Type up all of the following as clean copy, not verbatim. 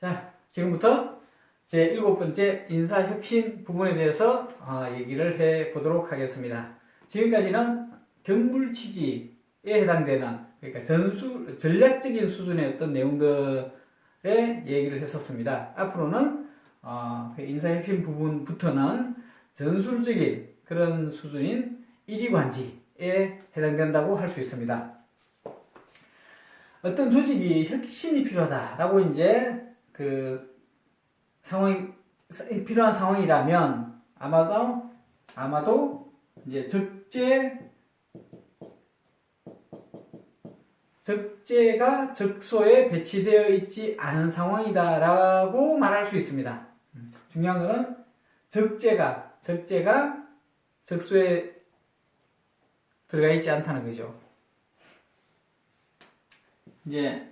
자, 지금부터 제 7번째 인사혁신 부분에 대해서 얘기를 해 보도록 하겠습니다. 지금까지는 경물 취지에 해당되는, 그러니까 전략적인 수준의 어떤 내용들의 얘기를 했었습니다. 앞으로는 그 인사혁신 부분부터는 전술적인 그런 수준인 이리관지에 해당된다고 할 수 있습니다. 어떤 조직이 혁신이 필요하다라고 이제 그 상황이 필요한 상황이라면 아마도 이제 적재가 적소에 배치되어 있지 않은 상황이다라고 말할 수 있습니다. 중요한 것은 적재가 적소에 들어가 있지 않다는 거죠. 이제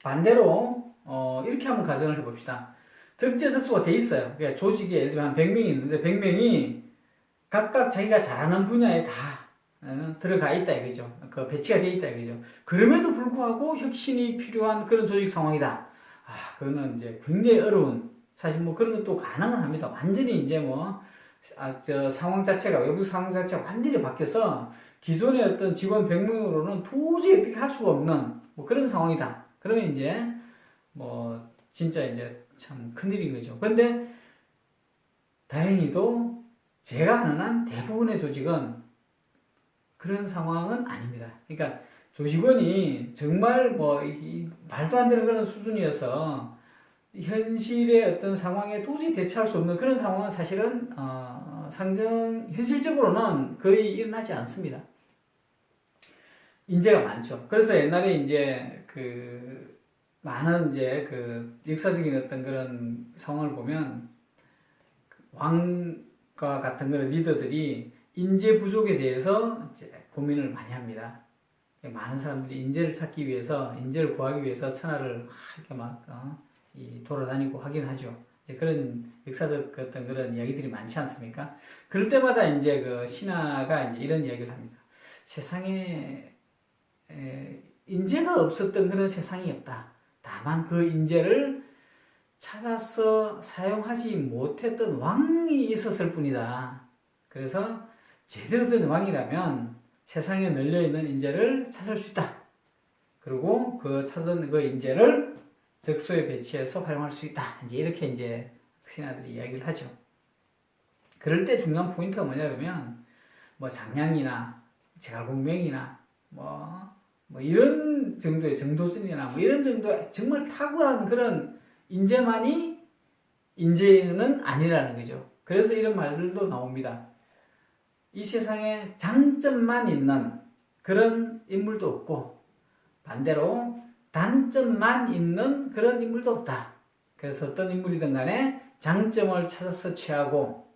반대로 이렇게 한번 가정을 해봅시다. 적재적소가 돼 있어요. 그러니까 조직에 예를 들면 한 100명이 있는데 100명이 각각 자기가 잘하는 분야에 다 들어가 있다 이거죠. 그 배치가 돼 있다 이거죠. 그럼에도 불구하고 혁신이 필요한 그런 조직 상황이다. 그거는 이제 굉장히 어려운, 사실 뭐 그런 것도 가능은 합니다. 완전히 이제 상황 자체가, 외부 상황 자체가 완전히 바뀌어서 기존의 어떤 직원 100명으로는 도저히 어떻게 할 수가 없는 뭐 그런 상황이다. 그러면 이제 진짜 이제 참 큰일인 거죠. 근데 다행히도 제가 아는 한 대부분의 조직은 그런 상황은 아닙니다. 그러니까 조직원이 정말 말도 안 되는 그런 수준이어서 현실의 어떤 상황에 도저히 대처할 수 없는 그런 상황은 사실은 현실적으로는 거의 일어나지 않습니다. 인재가 많죠. 그래서 옛날에 이제 많은 이제 역사적인 어떤 그런 상황을 보면 왕과 같은 그런 리더들이 인재 부족에 대해서 이제 고민을 많이 합니다. 많은 사람들이 인재를 찾기 위해서, 인재를 구하기 위해서 천하를 이렇게 돌아다니고 하긴 하죠. 이제 그런 역사적 어떤 그런 이야기들이 많지 않습니까? 그럴 때마다 이제 신하가 이제 이런 이야기를 합니다. 세상에 인재가 없었던 그런 세상이 없다. 다만 그 인재를 찾아서 사용하지 못했던 왕이 있었을 뿐이다. 그래서 제대로 된 왕이라면 세상에 널려있는 인재를 찾을 수 있다. 그리고 찾은 그 인재를 적소에 배치해서 활용할 수 있다. 이렇게 이제 신하들이 이야기를 하죠. 그럴 때 중요한 포인트가 뭐냐면 장량이나 제갈공명이나 이런 정도의 정도전이나 이런 정도의 정말 탁월한 그런 인재만이 인재는 아니라는 거죠. 그래서 이런 말들도 나옵니다. 이 세상에 장점만 있는 그런 인물도 없고 반대로 단점만 있는 그런 인물도 없다. 그래서 어떤 인물이든 간에 장점을 찾아서 취하고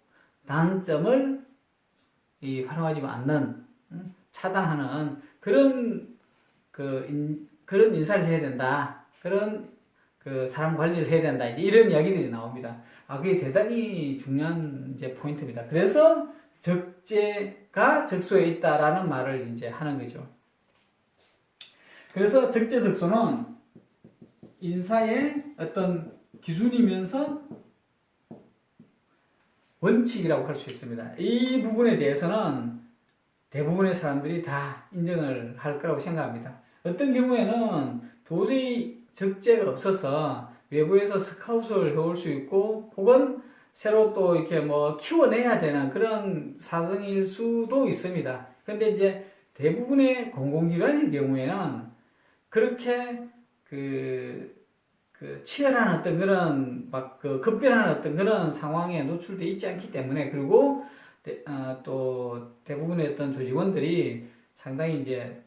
단점을 활용하지 않는, 차단하는 그런 그런 인사를 해야 된다. 그런 사람 관리를 해야 된다. 이제 이런 이야기들이 나옵니다. 그게 대단히 중요한 이제 포인트입니다. 그래서 적재가 적소에 있다라는 말을 이제 하는 거죠. 그래서 적재적소는 인사의 어떤 기준이면서 원칙이라고 할 수 있습니다. 이 부분에 대해서는 대부분의 사람들이 다 인정을 할 거라고 생각합니다. 어떤 경우에는 도저히 적재가 없어서 외부에서 스카웃을 해올 수 있고 혹은 새로 또 이렇게 키워내야 되는 그런 사정일 수도 있습니다. 근데 이제 대부분의 공공기관의 경우에는 그렇게 치열한 어떤 그런 급변하는 어떤 그런 상황에 노출되어 있지 않기 때문에, 그리고 또 대부분의 어떤 조직원들이 상당히 이제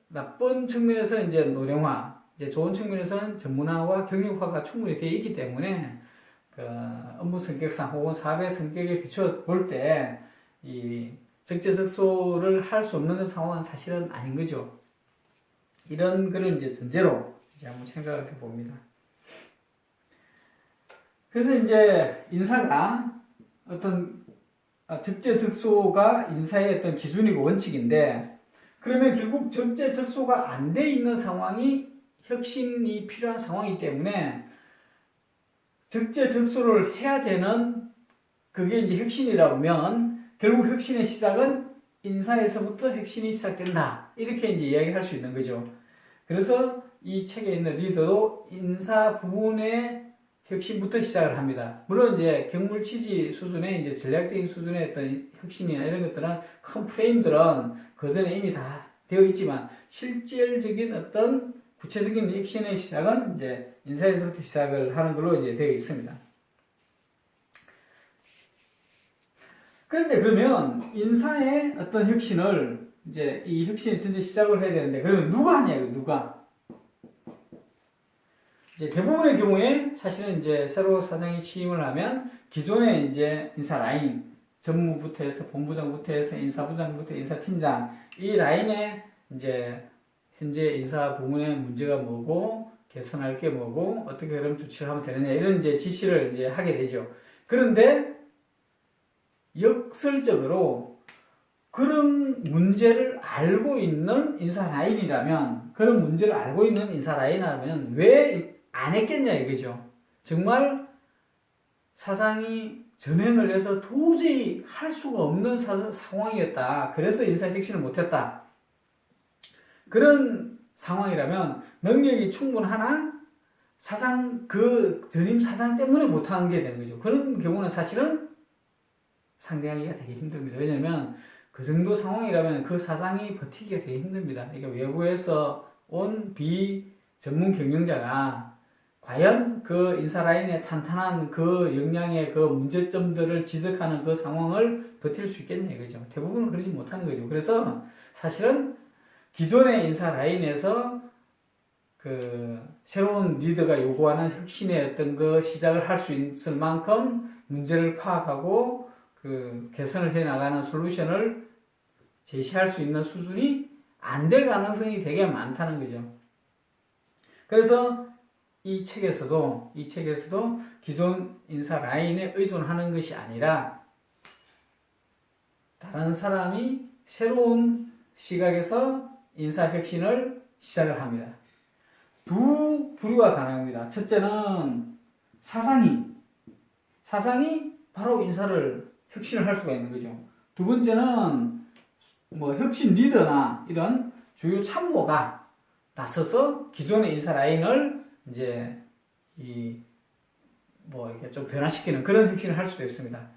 나쁜 측면에서 이제 노령화, 이제 좋은 측면에서는 전문화와 경력화가 충분히 되어 있기 때문에 업무 성격상 혹은 사업의 성격에 비춰 볼 때 이 적재적소를 할 수 없는 상황은 사실은 아닌 거죠. 이런 거를 이제 전제로 이제 한번 생각을 해봅니다. 그래서 이제 인사가 어떤 적재적소가 인사의 어떤 기준이고 원칙인데, 그러면 결국 적재적소가 안 돼 있는 상황이 혁신이 필요한 상황이기 때문에 적재적소를 해야 되는 그게 이제 혁신이라면 결국 혁신의 시작은 인사에서부터 혁신이 시작된다. 이렇게 이제 이야기할 수 있는 거죠. 그래서 이 책에 있는 리더도 인사 부분의 혁신부터 시작을 합니다. 물론 이제 경물 취지 수준의 이제 전략적인 수준의 어떤 혁신이나 이런 것들은 큰 프레임들은 그 전에 이미 다 되어 있지만 실질적인 어떤 구체적인 혁신의 시작은 이제 인사에서부터 시작을 하는 걸로 이제 되어 있습니다. 그런데 그러면 인사의 어떤 혁신을 이제 이 혁신의 전체 시작을 해야 되는데 그러면 누가 하냐고요? 누가? 이제 대부분의 경우에 사실은 이제 새로 사장이 취임을 하면 기존의 이제 인사 라인, 전무부터 해서 본부장부터 해서 인사부장부터 인사팀장 이 라인에 이제 현재 인사 부문의 문제가 뭐고 개선할 게 뭐고 어떻게 그럼 조치를 하면 되느냐 이런 이제 지시를 이제 하게 되죠. 그런데 역설적으로 그런 문제를 알고 있는 인사 라인이라면 그런 문제를 알고 있는 인사 라인이라면 왜 안 했겠냐 이거죠. 정말 사장이 전횡을 해서 도저히 할 수가 없는 상황이었다. 그래서 인사 혁신을 못했다. 그런 상황이라면 능력이 충분하나 사장 그 전임 사장 때문에 못하는 게 되는 거죠. 그런 경우는 사실은 상대하기가 되게 힘듭니다. 왜냐하면 그 정도 상황이라면 그 사장이 버티기가 되게 힘듭니다. 그러니까 외부에서 온 비전문 경영자가 과연 그 인사 라인의 탄탄한 그 역량의 그 문제점들을 지적하는 그 상황을 버틸 수 있겠냐 이거죠. 대부분은 그러지 못하는 거죠. 그래서 사실은 기존의 인사 라인에서 그 새로운 리더가 요구하는 혁신의 어떤 그 시작을 할 수 있을 만큼 문제를 파악하고 그 개선을 해 나가는 솔루션을 제시할 수 있는 수준이 안 될 가능성이 되게 많다는 거죠. 그래서 이 책에서도 기존 인사 라인에 의존하는 것이 아니라 다른 사람이 새로운 시각에서 인사 혁신을 시작을 합니다. 두 부류가 가능합니다. 첫째는 사장이 바로 인사를 혁신을 할 수가 있는 거죠. 두 번째는 뭐 혁신 리더나 이런 주요 참모가 나서서 기존의 인사 라인을 이제 이렇게 좀 변화시키는 그런 혁신을 할 수도 있습니다.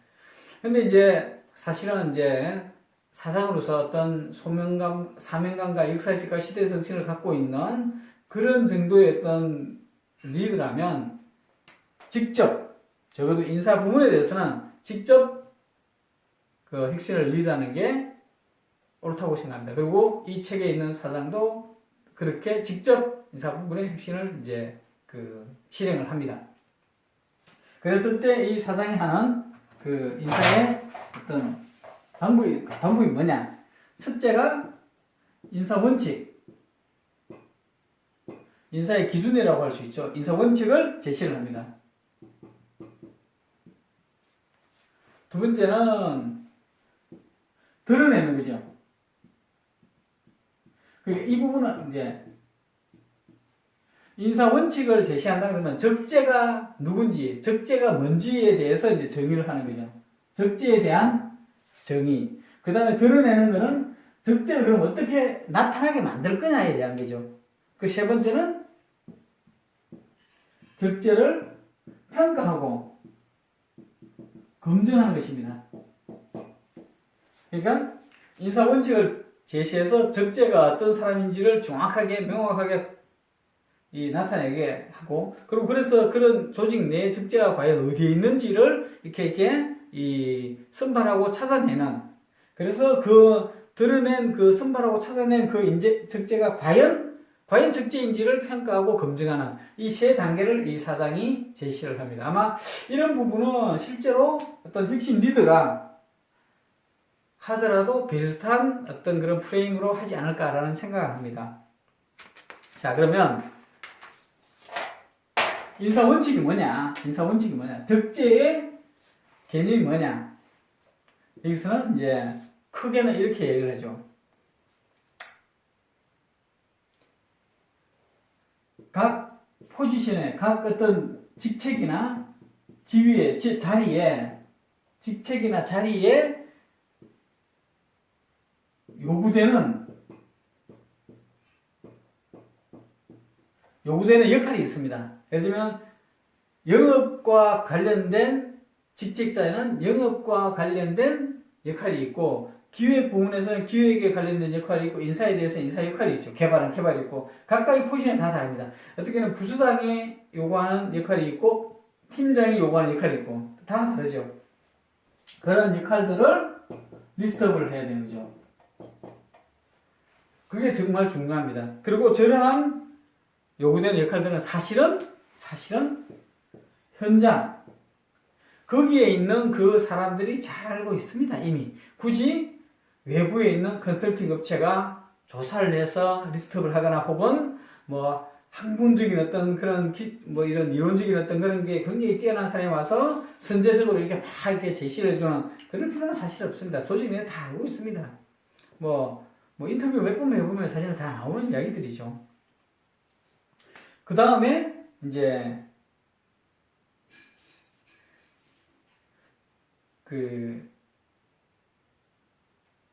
근데 이제 사실은 이제 사장으로서 어떤 사명감과 역사의식과 시대 정신을 갖고 있는 그런 정도의 어떤 리더라면 직접 적어도 인사 부문에 대해서는 직접 그 혁신을 리드하는 게 옳다고 생각합니다. 그리고 이 책에 있는 사장도 그렇게 직접 인사 부분의 혁신을 이제 그 실행을 합니다. 그랬을 때 이 사장이 하는 그 인사의 어떤 방법이 뭐냐? 첫째가 인사 원칙, 인사의 기준이라고 할 수 있죠. 인사 원칙을 제시를 합니다. 두 번째는 드러내는 거죠. 이 부분은 이제 인사 원칙을 제시한다 그러면 적재가 누군지, 적재가 뭔지에 대해서 이제 정의를 하는 거죠. 적재에 대한 정의. 그 다음에 드러내는 거는 적재를 그럼 어떻게 나타나게 만들 거냐에 대한 거죠. 그 세 번째는 적재를 평가하고 검증하는 것입니다. 그러니까 인사 원칙을 제시해서 적재가 어떤 사람인지를 정확하게 명확하게 나타내게 하고 그리고 그래서 그런 조직 내 적재가 과연 어디에 있는지를 이렇게 선발하고 찾아내는 그래서 그 드러낸 그 선발하고 찾아낸 그 적재가 과연 적재인지를 평가하고 검증하는 이 세 단계를 이 사장이 제시를 합니다. 아마 이런 부분은 실제로 어떤 혁신 리더가 하더라도 비슷한 어떤 그런 프레임으로 하지 않을까라는 생각을 합니다. 자, 그러면 인사 원칙이 뭐냐? 적재의 개념이 뭐냐? 여기서는 이제 크게는 이렇게 얘기를 하죠. 각 포지션에, 각 어떤 직책이나 지위에, 자리에, 직책이나 자리에 요구되는 역할이 있습니다. 예를 들면 영업과 관련된 직책자에는 영업과 관련된 역할이 있고, 기획 부문에서는 기획에 관련된 역할이 있고, 인사에 대해서는 인사 역할이 있죠. 개발은 개발이 있고, 각각의 포지션이 다 다릅니다. 어떻게는 부수장이 요구하는 역할이 있고, 팀장이 요구하는 역할이 있고, 다 다르죠. 그런 역할들을 리스트업을 해야 되는 거죠. 그게 정말 중요합니다. 그리고 저러한 요구되는 역할들은 사실은 현장, 거기에 있는 그 사람들이 잘 알고 있습니다. 이미. 굳이 외부에 있는 컨설팅 업체가 조사를 해서 리스트업을 하거나, 혹은 뭐 학문적인 어떤 그런 뭐 이런 이론적인 어떤 그런 게 굉장히 뛰어난 사람이 와서 선제적으로 이렇게 막 이렇게 제시를 해주는 그럴 필요는 사실 없습니다. 조직 내에 다 알고 있습니다. 뭐 인터뷰 몇 번 해보면 사실 다 나오는 이야기들이죠. 그 다음에 이제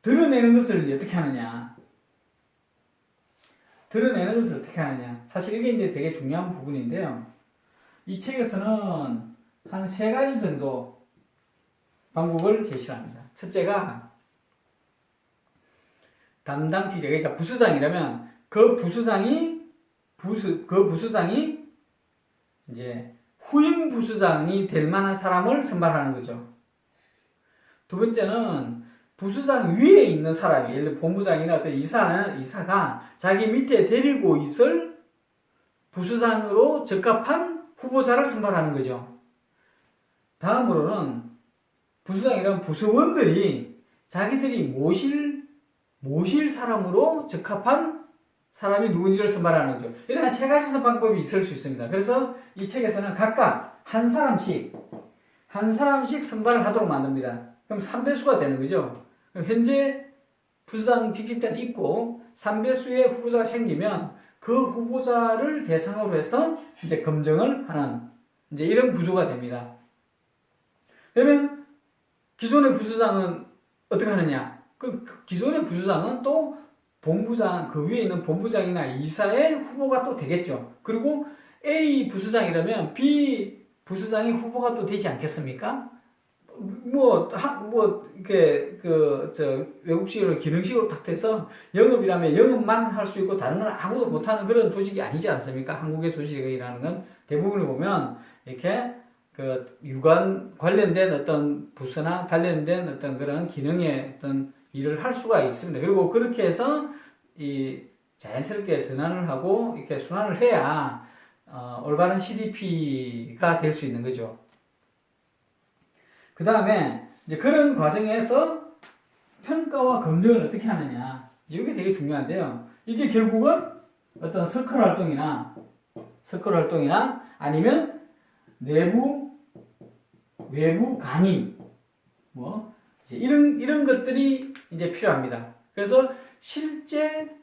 드러내는 것을 어떻게 하느냐. 사실 이게 이제 되게 중요한 부분인데요. 이 책에서는 한 3가지 정도 방법을 제시합니다. 첫째가 담당직자, 그러니까 부수장이라면 그 부수장이 이제 후임 부수장이 될 만한 사람을 선발하는 거죠. 두 번째는 부수장 위에 있는 사람이, 예를 들어 본부장이나 어떤 이사가 자기 밑에 데리고 있을 부수장으로 적합한 후보자를 선발하는 거죠. 다음으로는 부수장이라면 부수원들이 자기들이 모실 사람으로 적합한 사람이 누군지를 선발하는 거죠. 이런 3가지 방법이 있을 수 있습니다. 그래서 이 책에서는 각각 한 사람씩 선발을 하도록 만듭니다. 그럼 3배수가 되는 거죠. 현재 부수장 직책자는 있고 3배수의 후보자가 생기면 그 후보자를 대상으로 해서 이제 검증을 하는 이제 이런 구조가 됩니다. 그러면 기존의 부수장은 어떻게 하느냐? 그 기존의 부수장은 또 본부장, 그 위에 있는 본부장이나 이사의 후보가 또 되겠죠. 그리고 A 부수장이라면 B 부수장이 후보가 또 되지 않겠습니까? 이렇게, 외국식으로 기능식으로 딱 돼서 영업이라면 영업만 할 수 있고 다른 건 아무도 못하는 그런 조직이 아니지 않습니까? 한국의 조직이라는 건 대부분을 보면 이렇게 관련된 어떤 부서나 관련된 어떤 그런 기능의 어떤 일을 할 수가 있습니다. 그리고 그렇게 해서 자연스럽게 전환을 하고 이렇게 순환을 해야 올바른 CDP가 될 수 있는 거죠. 그 다음에 이제 그런 과정에서 평가와 검증을 어떻게 하느냐. 이게 되게 중요한데요. 이게 결국은 어떤 서클 활동이나 아니면 내부, 외부 강의, 이런 것들이 이제 필요합니다. 그래서 실제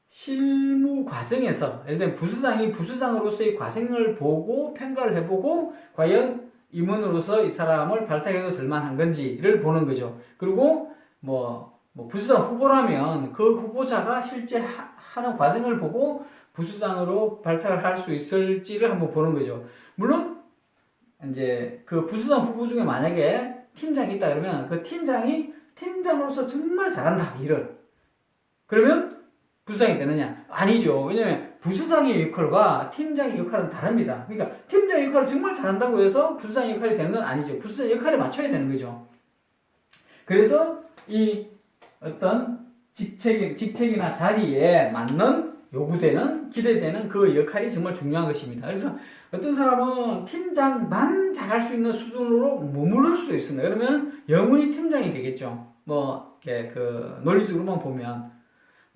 실무 과정에서, 예를 들면 부수장이 부수장으로서의 과정을 보고 평가를 해보고 과연 임원으로서 이 사람을 발탁해도 될 만한 건지를 보는 거죠. 그리고 부수장 후보라면 그 후보자가 실제 하는 과정을 보고 부수장으로 발탁을 할 수 있을지를 한번 보는 거죠. 물론 이제 그 부수장 후보 중에 만약에 팀장이 있다 그러면 그 팀장이 팀장으로서 정말 잘한다, 일을. 그러면 부수장이 되느냐? 아니죠. 왜냐면 부수장의 역할과 팀장의 역할은 다릅니다. 그러니까 팀장의 역할을 정말 잘한다고 해서 부수장의 역할이 되는 건 아니죠. 부수장 역할에 맞춰야 되는 거죠. 그래서 이 어떤 직책이나 자리에 맞는 요구되는, 기대되는 그 역할이 정말 중요한 것입니다. 그래서 어떤 사람은 팀장만 잘할 수 있는 수준으로 머무를 수도 있습니다. 그러면 영원히 팀장이 되겠죠. 논리적으로만 보면.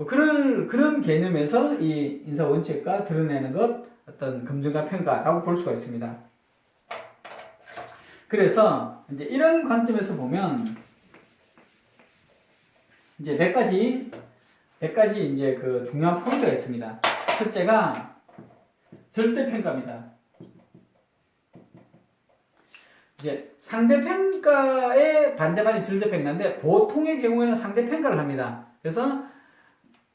그런 개념에서 이 인사 원칙과 드러내는 것, 어떤 검증과 평가라고 볼 수가 있습니다. 그래서 이제 이런 관점에서 보면 이제 몇 가지 이제 그 중요한 포인트가 있습니다. 첫째가 절대평가입니다. 이제 상대평가의 반대말이 절대평가인데 보통의 경우에는 상대평가를 합니다. 그래서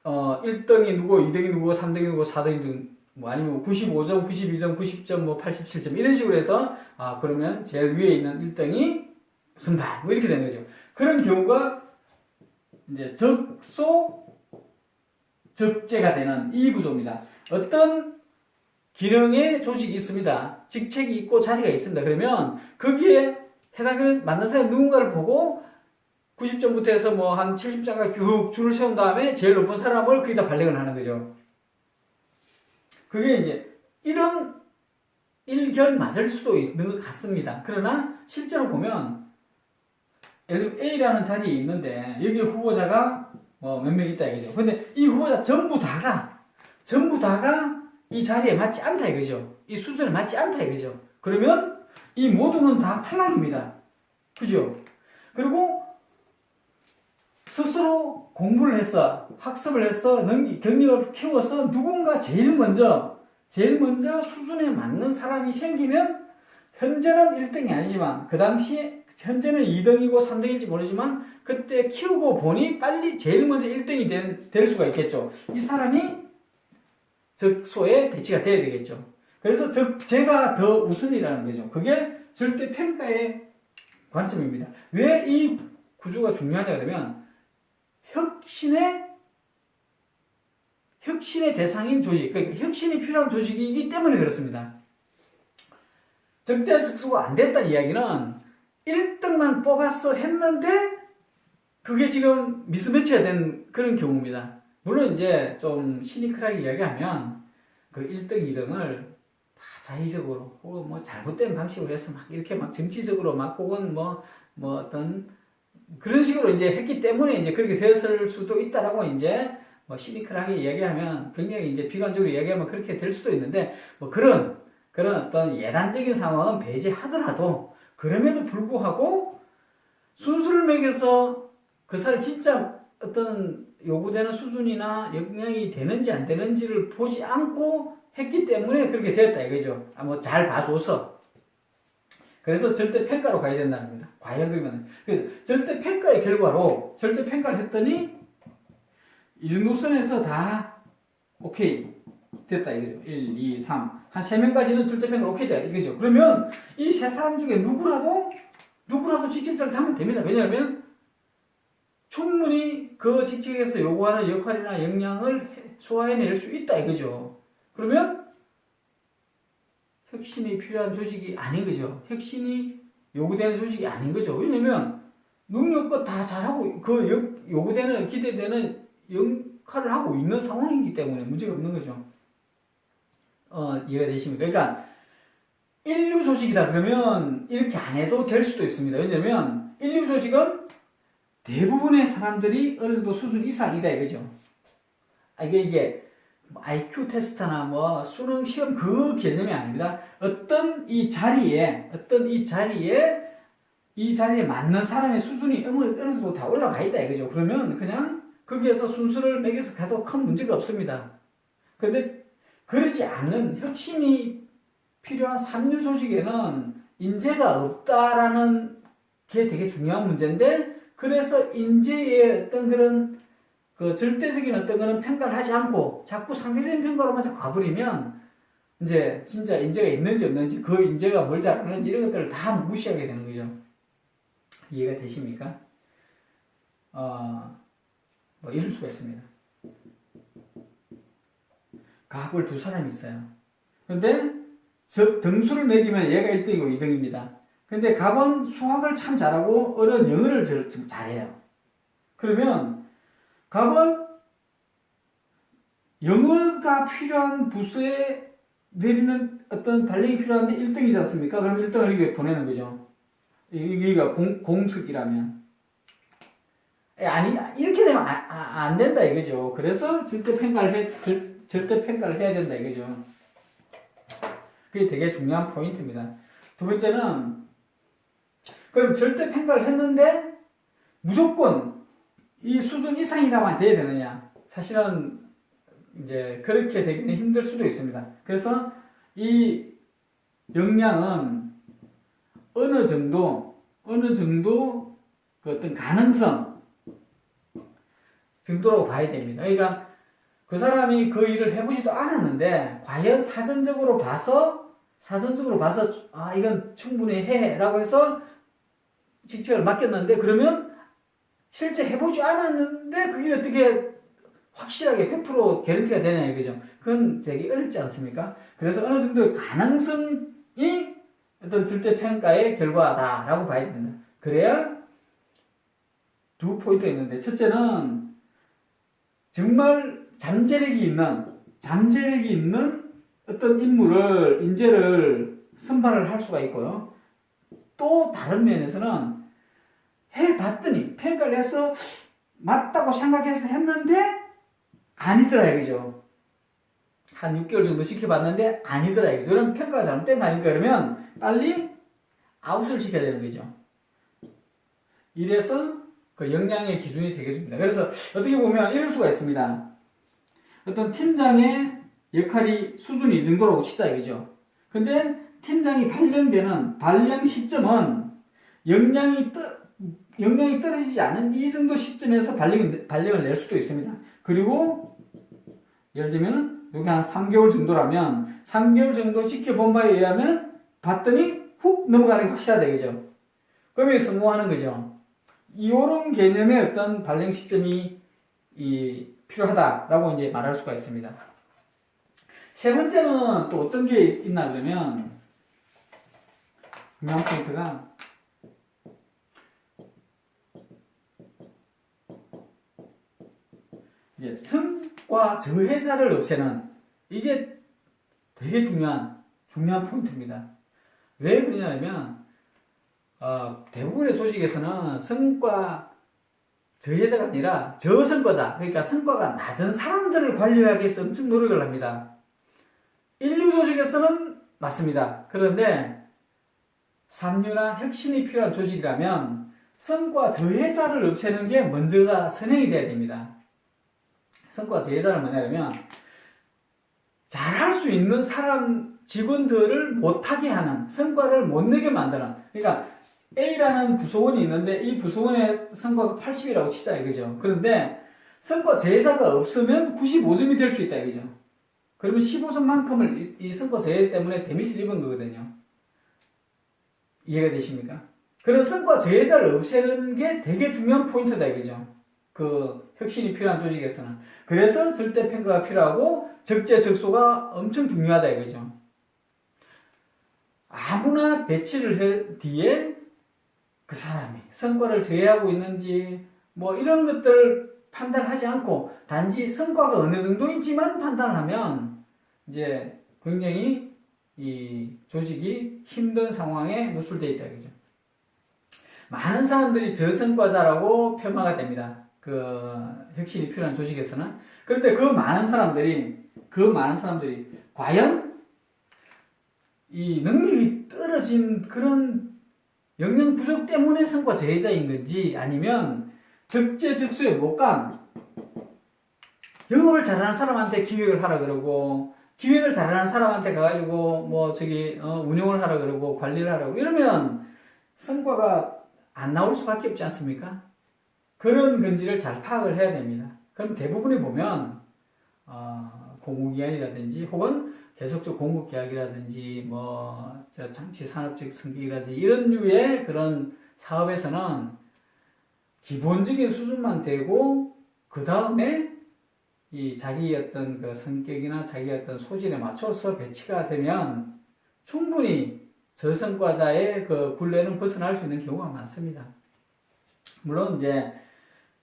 1등이 누구, 2등이 누구, 3등이 누구, 4등이 누구, 뭐 아니면 95점, 92점, 90점, 뭐 87점 이런 식으로 해서 그러면 제일 위에 있는 1등이 무슨 발, 뭐 이렇게 되는 거죠. 그런 경우가 이제 적소 적재가 되는 이 구조입니다. 어떤 기능의 조직이 있습니다. 직책이 있고 자리가 있습니다. 그러면 거기에 해당되는 맞는 사람이 누군가를 보고 90점부터 해서 뭐 한 70점까지 쭉 줄을 세운 다음에 제일 높은 사람을 거기다 발령을 하는 거죠. 그게 이제 이런 일견 맞을 수도 있는 것 같습니다. 그러나 실제로 보면 A라는 자리에 있는데 여기 후보자가 뭐 몇 명 있다 이거죠. 근데 이 후보자 전부 다가 이 자리에 맞지 않다 이거죠. 이 수준에 맞지 않다 이거죠. 그러면 이 모두는 다 탈락입니다. 그죠? 그리고 스스로 공부를 해서 학습을 해서 경력을 키워서 누군가 제일 먼저 수준에 맞는 사람이 생기면 현재는 1등이 아니지만 그 당시에 현재는 2등이고 3등일지 모르지만 그때 키우고 보니 빨리 제일 먼저 1등이 될 수가 있겠죠. 이 사람이 적소에 배치가 돼야 되겠죠. 그래서 제가 더 우선이라는 거죠. 그게 절대평가의 관점입니다. 왜 이 구조가 중요하냐 그러면 혁신의 대상인 조직, 그러니까 혁신이 필요한 조직이기 때문에 그렇습니다. 적재적소가 안 됐다는 이야기는 1등만 뽑았어 했는데 그게 지금 미스매치가 된 그런 경우입니다. 물론 이제 좀 시니컬하게 이야기하면 그 1등, 2등을 다 자의적으로 혹은 뭐 잘못된 방식으로 해서 막 이렇게 막 정치적으로 막 혹은 뭐 어떤 그런 식으로 이제 했기 때문에 이제 그렇게 되었을 수도 있다라고 이제 뭐 시니컬하게 이야기하면 굉장히 이제 비관적으로 이야기하면 그렇게 될 수도 있는데 뭐 그런 어떤 예단적인 상황은 배제하더라도 그럼에도 불구하고 순수를 매겨서 그 사람이 진짜 어떤 요구되는 수준이나 역량이 되는지 안 되는지를 보지 않고 했기 때문에 그렇게 되었다 이거죠. 뭐 잘 봐줘서. 그래서 절대평가로 가야 된다는 겁니다. 과연 그러면. 그래서 절대평가의 결과로 절대평가를 했더니 이 정도 선에서 다 오케이 됐다 이거죠. 1, 2, 3 한 3명까지는 절대평가 오케이 돼 이거죠. 그러면 이 세 사람 중에 누구라도 직책자를 하면 됩니다. 왜냐하면 충분히 그 직책에서 요구하는 역할이나 역량을 소화해낼 수 있다 이거죠. 그러면 혁신이 필요한 조직이 아닌 거죠. 혁신이 요구되는 조직이 아닌 거죠. 왜냐면 능력껏 다 잘하고 그 요구되는 기대되는 역할을 하고 있는 상황이기 때문에 문제가 없는 거죠. 이해가 되십니까? 그러니까 인류 조직이다 그러면 이렇게 안 해도 될 수도 있습니다. 왜냐면 인류 조직은 대부분의 사람들이 어느 정도 수준 이상이다 이거죠. 이게 IQ 테스트나 뭐 수능 시험 그 개념이 아닙니다. 어떤 이 자리에 맞는 사람의 수준이 어느 정도 다 올라가 있다 이거죠. 그러면 그냥 거기에서 순서를 매겨서 가도 큰 문제가 없습니다. 근데 그러지 않는 혁신이 필요한 삼류 조직에는 인재가 없다라는 게 되게 중요한 문제인데 그래서 인재의 어떤 그런 그 절대적인 어떤 그런 평가를 하지 않고 자꾸 상대적인 평가로만 자꾸 가버리면 이제 진짜 인재가 있는지 없는지 그 인재가 뭘 잘하는지 이런 것들을 다 무시하게 되는 거죠. 이해가 되십니까? 뭐 이럴 수가 있습니다. 갑을 두 사람이 있어요. 근데 등수를 매기면 얘가 1등이고 2등입니다. 근데 갑은 수학을 참 잘하고 어려운 영어를 좀 잘해요. 그러면 갑은 영어가 필요한 부서에 내리는 어떤 발령이 필요한데 1등이지 않습니까? 그럼 1등을 여기에 보내는 거죠. 여기가 공석이라면. 아니, 이렇게 되면 안 된다 이거죠. 그래서 절대평가를 해야 된다 이거죠. 그게 되게 중요한 포인트입니다. 두 번째는 그럼 절대평가를 했는데 무조건 이 수준 이상이라만 돼야 되느냐? 사실은 이제 그렇게 되기는 힘들 수도 있습니다. 그래서 이 역량은 어느 정도 그 어떤 가능성 정도라고 봐야 됩니다. 그러니까 그 사람이 그 일을 해보지도 않았는데 과연 사전적으로 봐서 아 이건 충분히 해라고 해서 직책을 맡겼는데 그러면 실제 해보지 않았는데 그게 어떻게 확실하게 100% 개런티가 되냐 이거죠. 그건 되게 어렵지 않습니까? 그래서 어느 정도의 가능성이 어떤 절대평가의 결과다라고 봐야 됩니다. 그래야 두 포인트가 있는데 첫째는 정말 잠재력이 있는 어떤 인재를 선발을 할 수가 있고요. 또 다른 면에서는 해봤더니 평가를 해서 맞다고 생각해서 했는데 아니더라 이거죠. 한 6개월 정도 지켜봤는데 아니더라 이거죠. 그럼 평가가 잘못된 거 아닌가 그러면 빨리 아웃을 시켜야 되는 거죠. 이래서 그 역량의 기준이 되겠습니다. 그래서 어떻게 보면 이럴 수가 있습니다. 어떤 팀장의 역할이 수준이 이 정도라고 치자 이거죠. 근데 팀장이 발령 시점은 역량이 떨어지지 않은 이 정도 시점에서 발령을 낼 수도 있습니다. 그리고 예를 들면 여기 한 3개월 정도라면 3개월 정도 지켜본 바에 의하면 봤더니 훅 넘어가는 게 확실하다 이거죠. 그러면 성공하는 거죠. 이런 개념의 어떤 발령 시점이 필요하다라고 이제 말할 수가 있습니다. 세 번째는 또 어떤 게 있나 그러면 중요한 포인트가 이제 성과 저해자를 없애는 이게 되게 중요한 포인트입니다. 왜 그러냐면 대부분의 조직에서는 성과 저해자가 아니라 저성과자, 그러니까 성과가 낮은 사람들을 관리하기 위해서 엄청 노력을 합니다. 인류 조직에서는 맞습니다. 그런데 삼류나 혁신이 필요한 조직이라면 성과 저해자를 없애는 게 먼저가 선행이 돼야 됩니다. 성과 저해자는 뭐냐면 잘할 수 있는 직원들을 못하게 하는, 성과를 못 내게 만드는, 그러니까 A라는 부서원이 있는데 이 부서원의 성과가 80이라고 치자 이거죠. 그런데 성과 저해자가 없으면 95점이 될 수 있다 이거죠. 그러면 15점만큼을 이 성과 저해 때문에 데미지를 입은 거거든요. 이해가 되십니까? 그런 성과 저해자를 없애는 게 되게 중요한 포인트다 이거죠. 그 혁신이 필요한 조직에서는. 그래서 절대평가가 필요하고 적재적소가 엄청 중요하다 이거죠. 아무나 배치를 해 뒤에 그 사람이 성과를 저해하고 있는지 뭐 이런 것들을 판단하지 않고 단지 성과가 어느 정도인지만 판단을 하면 이제 굉장히 이 조직이 힘든 상황에 노출되어 있다 이거죠. 많은 사람들이 저성과자라고 폄하가 됩니다. 그 혁신이 필요한 조직에서는. 그런데 그 많은 사람들이 과연 이 능력이 떨어진 그런 역량 부족 때문에 성과 저해자인 건지 아니면 적재적소에 못 간 영업을 잘하는 사람한테 기획을 하라 그러고 기획을 잘하는 사람한테 가가지고 운영을 하라 그러고 관리를 하라고 이러면 성과가 안 나올 수밖에 없지 않습니까? 그런 건지를 잘 파악을 해야 됩니다. 그럼 대부분이 보면 공공기관이라든지 혹은 계속적 공급계약이라든지 장치산업적 성격이라든지 이런 류의 그런 사업에서는 기본적인 수준만 되고 그 다음에 이 자기 어떤 그 성격이나 자기 어떤 소질에 맞춰서 배치가 되면 충분히 저성과자의 그 굴레는 벗어날 수 있는 경우가 많습니다. 물론 이제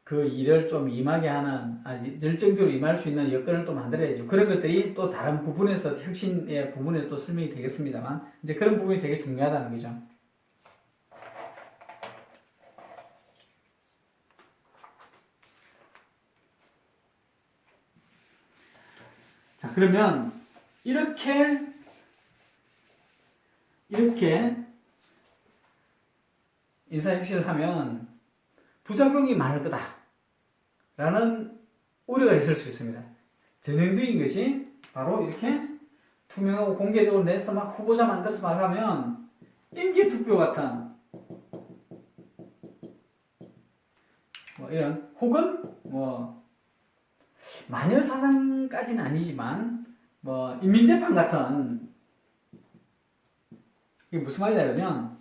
그 일을 좀 임하게 하는, 열정적으로 임할 수 있는 여건을 또 만들어야죠. 그런 것들이 또 다른 부분에서, 혁신의 부분에 또 설명이 되겠습니다만, 이제 그런 부분이 되게 중요하다는 거죠. 자, 그러면, 이렇게 인사혁신을 하면 부작용이 많을 거다 라는 우려가 있을 수 있습니다. 전형적인 것이 바로 이렇게 투명하고 공개적으로 내서 막 후보자 만들어서 막 하면 인기투표 같은 뭐 이런, 혹은 뭐 마녀 사상까지는 아니지만 뭐 인민재판 같은, 이게 무슨 말이냐면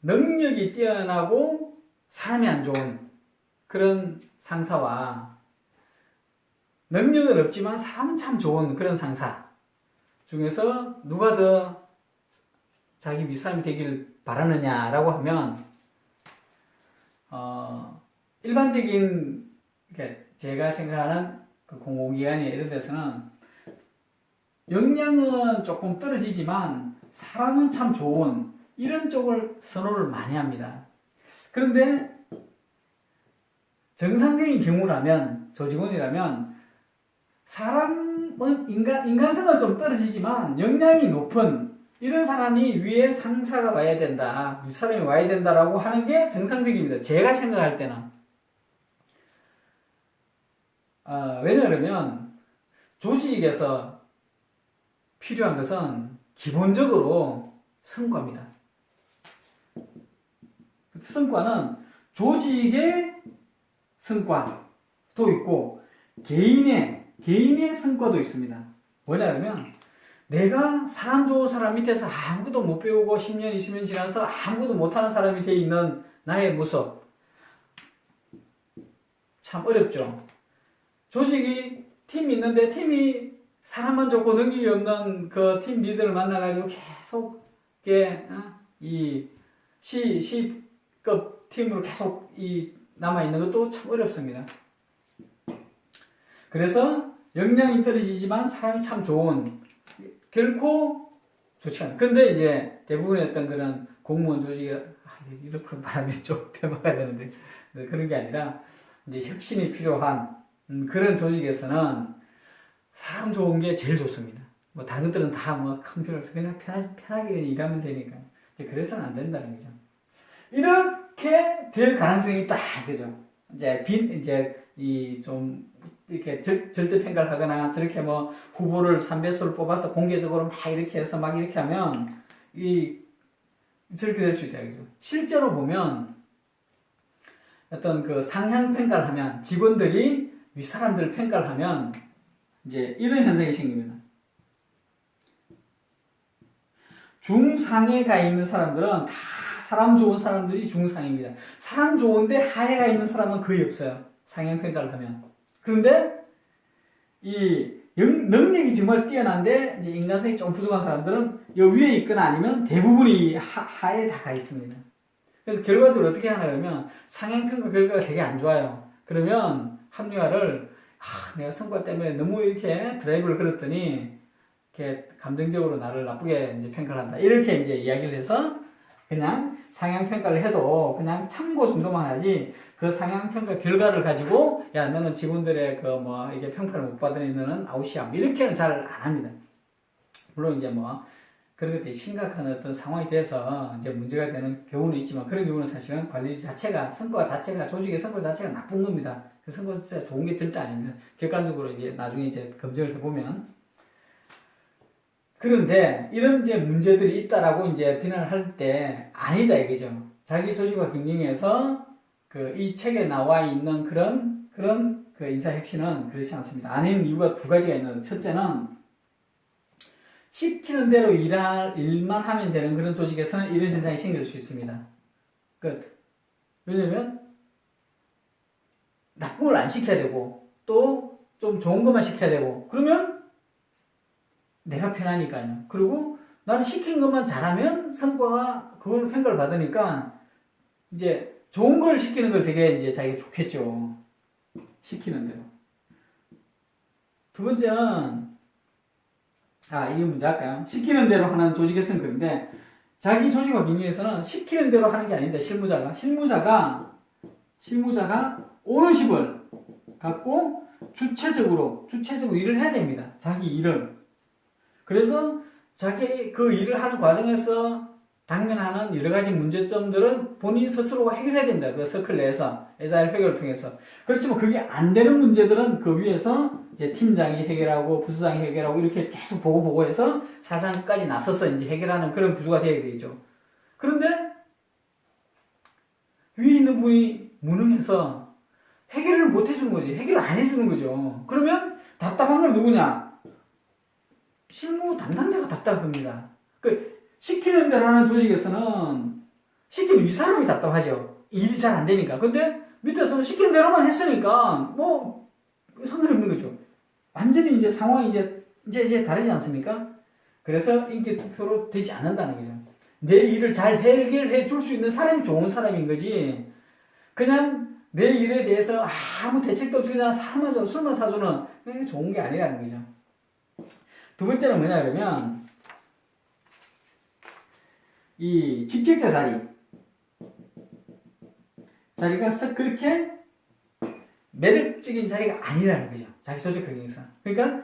능력이 뛰어나고 사람이 안 좋은 그런 상사와 능력은 없지만 사람은 참 좋은 그런 상사 중에서 누가 더 자기 윗사람이 되길 바라느냐라고 하면 일반적인, 그러니까 제가 생각하는 그 공공기관이나 이런 데서는 역량은 조금 떨어지지만 사람은 참 좋은 이런 쪽을 선호를 많이 합니다. 그런데 정상적인 경우라면, 조직원이라면 사람은 인간성은 좀 떨어지지만 역량이 높은 이런 사람이 위에 상사가 와야 된다, 윗사람이 와야 된다라고 하는 게 정상적입니다. 제가 생각할 때는. 왜냐하면 조직에서 필요한 것은 기본적으로 성과입니다. 성과는 조직의 성과도 있고 개인의 성과도 있습니다. 뭐냐면 내가 사람 좋은 사람 밑에서 아무것도 못 배우고 10년, 20년 지나서 아무것도 못하는 사람이 돼 있는 나의 모습, 참 어렵죠. 조직이 팀이 있는데 팀이 사람만 좋고 능력이 없는 그 팀 리더를 만나가지고 계속 이 C급 팀으로 계속 남아 있는 것도 참 어렵습니다. 그래서 역량이 떨어지지만 사람이 참 좋은, 결코 좋지 않아요. 근데 이제 대부분의 어떤 그런 공무원 조직이 이렇게 말하면 좀 폄하가 되는데 그런 게 아니라 이제 혁신이 필요한 그런 조직에서는 사람 좋은 게 제일 좋습니다. 뭐 다른 것들은 다 뭐 큰 필요 없어, 그냥 편하게 일하면 되니까. 이제 그래서는 안 된다는 거죠. 이렇게 될 가능성이 있다, 그죠? 이제 좀 이렇게 절대 평가를 하거나 저렇게 뭐 후보를 3배수를 뽑아서 공개적으로 막 이렇게 해서 막 이렇게 하면 저렇게 될 수 있다, 그죠? 실제로 보면 어떤 그 상향 평가를 하면, 직원들이 윗사람들 평가를 하면 이제 이런 현상이 생깁니다. 중상에 가 있는 사람들은 다 사람 좋은 사람들이 중상입니다. 사람 좋은데 하에가 있는 사람은 거의 없어요, 상향 평가를 하면. 그런데 이 능력이 정말 뛰어난데 이제 인간성이 좀 부족한 사람들은 이 위에 있거나 아니면 대부분이 하에 다 가 있습니다. 그래서 결과적으로 어떻게 하나 그러면 상향평가 결과가 되게 안 좋아요. 그러면 합리화를 내가 성과 때문에 너무 이렇게 드라이브를 걸었더니 이렇게 감정적으로 나를 나쁘게 이제 평가를 한다, 이렇게 이제 이야기를 해서 그냥 상향평가를 해도 그냥 참고 정도만 하지, 그 상향평가 결과를 가지고 야 너는 직원들의 그 뭐 이게 평가를 못 받으니 너는 아웃이야, 이렇게는 잘 안 합니다. 물론 이제 뭐 그런 것들이 심각한 어떤 상황이 돼서 이제 문제가 되는 경우는 있지만, 그런 경우는 사실은 관리 자체가, 성과 자체가, 조직의 성과 자체가 나쁜 겁니다. 그 성과 자체가 좋은 게 절대 아닙니다. 객관적으로 이제 나중에 이제 검증을 해보면. 그런데 이런 이제 문제들이 있다라고 이제 비난을 할 때 아니다 이거죠. 자기 조직과 경영에서 그 이 책에 나와 있는 그런 그 인사혁신은 그렇지 않습니다. 아닌 이유가 두 가지가 있는데, 첫째는 시키는 대로 일만 하면 되는 그런 조직에서는 이런 현상이 생길 수 있습니다. 왜냐면 나쁜 걸 안 시켜야 되고 또 좀 좋은 것만 시켜야 되고, 그러면 내가 편하니까요. 그리고 나는 시킨 것만 잘하면 성과가 그걸로 평가를 받으니까 이제 좋은 걸 시키는 걸 되게 이제 자기가 좋겠죠. 시키는 대로. 두 번째는 이게 문제 할까요? 시키는 대로 하는 조직에서는 그런데 자기 조직과 경영에서는 시키는 대로 하는 게 아닙니다. 실무자가 오너십을 갖고 주체적으로 일을 해야 됩니다. 자기 일을. 그래서 자기 그 일을 하는 과정에서 당면하는 여러 가지 문제점들은 본인 스스로가 해결해야 됩니다. 그 서클 내에서 애자일 회계를 통해서. 그렇지만 그게 안 되는 문제들은 그 위에서 이제 팀장이 해결하고 부서장이 해결하고 이렇게 계속 보고 해서 사장까지 나서서 이제 해결하는 그런 구조가 되어야 되겠죠. 그런데 위에 있는 분이 무능해서 해결을 못 해주는 거지. 해결을 안 해주는 거죠. 그러면 답답한 건 누구냐? 실무 담당자가 답답합니다. 그 시키는 대로 하는 조직에서는 시키면 이 사람이 답답하죠. 일이 잘 안 되니까. 근데 밑에서는 시키는 대로만 했으니까 뭐 상관이 없는 거죠. 완전히 이제 상황이 이제 다르지 않습니까? 그래서 인기 투표로 되지 않는다는 거죠. 내 일을 잘 해결해 줄 수 있는 사람이 좋은 사람인 거지. 그냥 내 일에 대해서 아무 대책도 없이 그냥 술만 사주는 그게 좋은 게 아니라는 거죠. 두 번째는 뭐냐 그러면 이 직책자 자리가 썩 그렇게 매력적인 자리가 아니라는 거죠. 자기소개 경영에서. 그러니까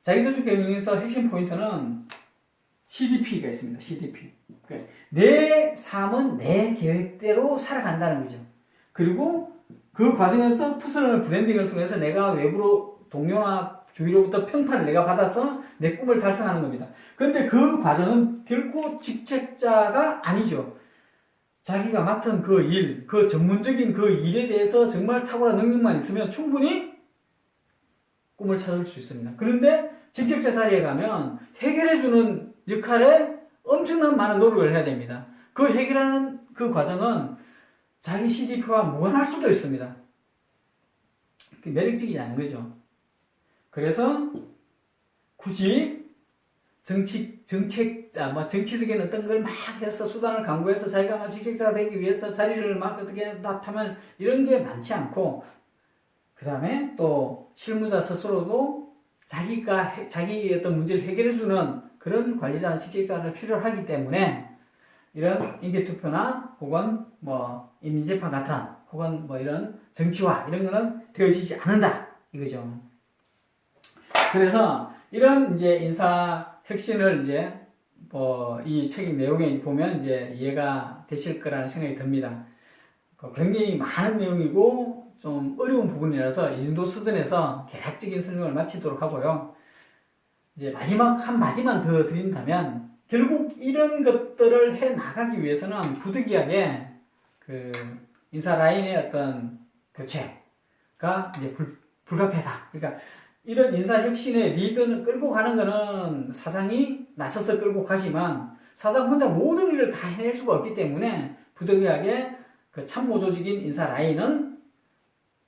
자기소개 경영에서 핵심 포인트는 CDP가 있습니다. CDP. 그러니까 내 삶은 내 계획대로 살아간다는 거죠. 그리고 그 과정에서 퍼스널 브랜딩을 통해서 내가 외부로 동료나 주위로부터 평판을 내가 받아서 내 꿈을 달성하는 겁니다. 그런데 그 과정은 결코 직책자가 아니죠. 자기가 맡은 그 일, 그 전문적인 그 일에 대해서 정말 탁월한 능력만 있으면 충분히 꿈을 찾을 수 있습니다. 그런데 직책자 자리에 가면 해결해주는 역할에 엄청난 많은 노력을 해야 됩니다. 그 해결하는 그 과정은 자기 CDP와 무관할 수도 있습니다. 매력적이지 않은 거죠. 그래서 굳이 정치적인 어떤 걸 막 해서 수단을 강구해서 자기가 막 직책자가 되기 위해서 자리를 막 어떻게 나타면 이런 게 많지 않고, 그 다음에 또 실무자 스스로도 자기의 어떤 문제를 해결해주는 그런 관리자나 직책자를 필요로 하기 때문에 이런 인기투표나 혹은 뭐 인민재판 같은 혹은 뭐 이런 정치화 이런 거는 되어지지 않는다 이거죠. 그래서 이런 이제 인사 혁신을 이제 뭐 이 책의 내용에 보면 이제 이해가 되실 거라는 생각이 듭니다. 굉장히 많은 내용이고 좀 어려운 부분이라서 이 정도 수준에서 개략적인 설명을 마치도록 하고요. 이제 마지막 한 마디만 더 드린다면 결국 이런 것들을 해 나가기 위해서는 부득이하게 그 인사 라인의 어떤 교체가 이제 불가피하다. 그러니까 이런 인사 혁신의 리드는 끌고 가는 거는 사장이 나서서 끌고 가지만 사장 혼자 모든 일을 다 해낼 수가 없기 때문에 부득이하게 그 참모 조직인 인사 라인은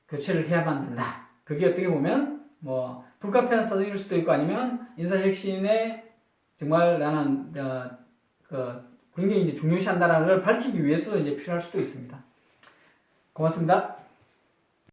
교체를 해야만 된다. 그게 어떻게 보면 뭐 불가피한 사정일 수도 있고 아니면 인사 혁신에 정말 나는 굉장히 이제 중요시한다는 걸 밝히기 위해서 이제 필요할 수도 있습니다. 고맙습니다.